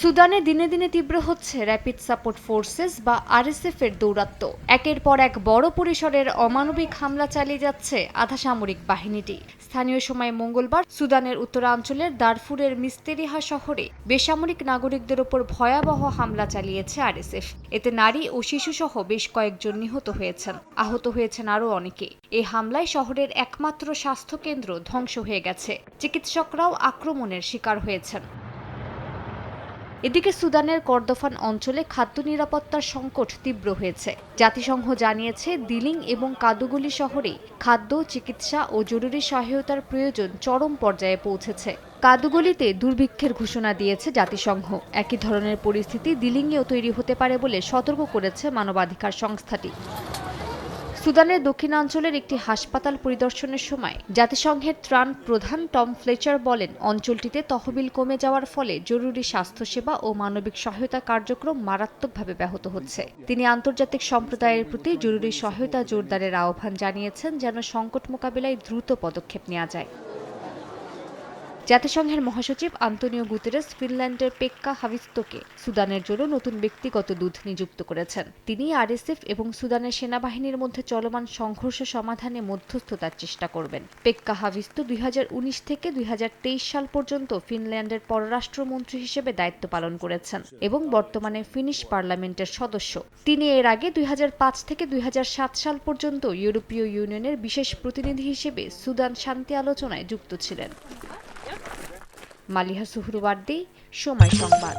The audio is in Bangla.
সুদানে দিনে দিনে তীব্র হচ্ছে র্যাপিড সাপোর্ট ফোর্সেস বা আরএসএফ এর দৌরাত্ম্য। একের পর এক বড় পরিসরের অমানবিক হামলা চালিয়ে যাচ্ছে আধা সামরিক বাহিনীটি। স্থানীয় সময় মঙ্গলবার সুদানের উত্তরাঞ্চলের দারফুরের মিস্তেরিহা শহরে বেসামরিক নাগরিকদের ওপর ভয়াবহ হামলা চালিয়েছে আরএসএফ। এতে নারী ও শিশুসহ বেশ কয়েকজন নিহত হয়েছেন, আহত হয়েছেন আরও অনেকে। এই হামলায় শহরের একমাত্র স্বাস্থ্যকেন্দ্র ধ্বংস হয়ে গেছে, চিকিৎসকরাও আক্রমণের শিকার হয়েছেন। এদিকে সুদানের কর্দফান অঞ্চলে খাদ্য নিরাপত্তার সংকট তীব্র হয়েছে। জাতিসংঘ জানিয়েছে দিলিং এবং কাদুগুলি শহরে খাদ্য, চিকিৎসা ও জরুরি সহায়তার প্রয়োজন চরম পর্যায়ে পৌঁছেছে। কাদুগলিতে দুর্ভিক্ষের ঘোষণা দিয়েছে জাতিসংঘ। একই ধরনের পরিস্থিতি দিলিংয়েও তৈরি হতে পারে বলে সতর্ক করেছে মানবাধিকার সংস্থাটি। সুদানের দক্ষিণাঞ্চলের একটি হাসপাতাল পরিদর্শনের সময় জাতিসংঘের ত্রাণ প্রধান টম ফ্লেচার বলেন, অঞ্চলটিতে তহবিল কমে যাওয়ার ফলে জরুরি স্বাস্থ্যসেবা ও মানবিক সহায়তা কার্যক্রম মারাত্মকভাবে ব্যাহত হচ্ছে। তিনি আন্তর্জাতিক সম্প্রদায়ের প্রতি জরুরি সহায়তা জোরদারের আহ্বান জানিয়েছেন যেন সংকট মোকাবিলায় দ্রুত পদক্ষেপ নেওয়া যায়। জাতিসংঘের মহাসচিব আন্তোনিও গুতেরেস ফিনল্যান্ডের পেক্কা হাভিস্তোকে সুদানের জন্য নতুন ব্যক্তিগত দূত নিযুক্ত করেছেন। তিনি আরএসএফ এবং সুদানের সেনাবাহিনীর মধ্যে চলমান সংঘর্ষ সমাধানে মধ্যস্থতার চেষ্টা করবেন। পেক্কা হাভিস্তো 2019 থেকে 2023 সাল পর্যন্ত ফিনল্যান্ডের পররাষ্ট্রমন্ত্রী হিসেবে দায়িত্ব পালন করেছেন এবং বর্তমানে ফিনিশ পার্লামেন্টের সদস্য। তিনি এর আগে 2005 থেকে 2007 সাল পর্যন্ত ইউরোপীয় ইউনিয়নের বিশেষ প্রতিনিধি হিসেবে সুদান শান্তি আলোচনায় যুক্ত ছিলেন। মালিহা সুহরওয়ার্দী, সময় সংবাদ।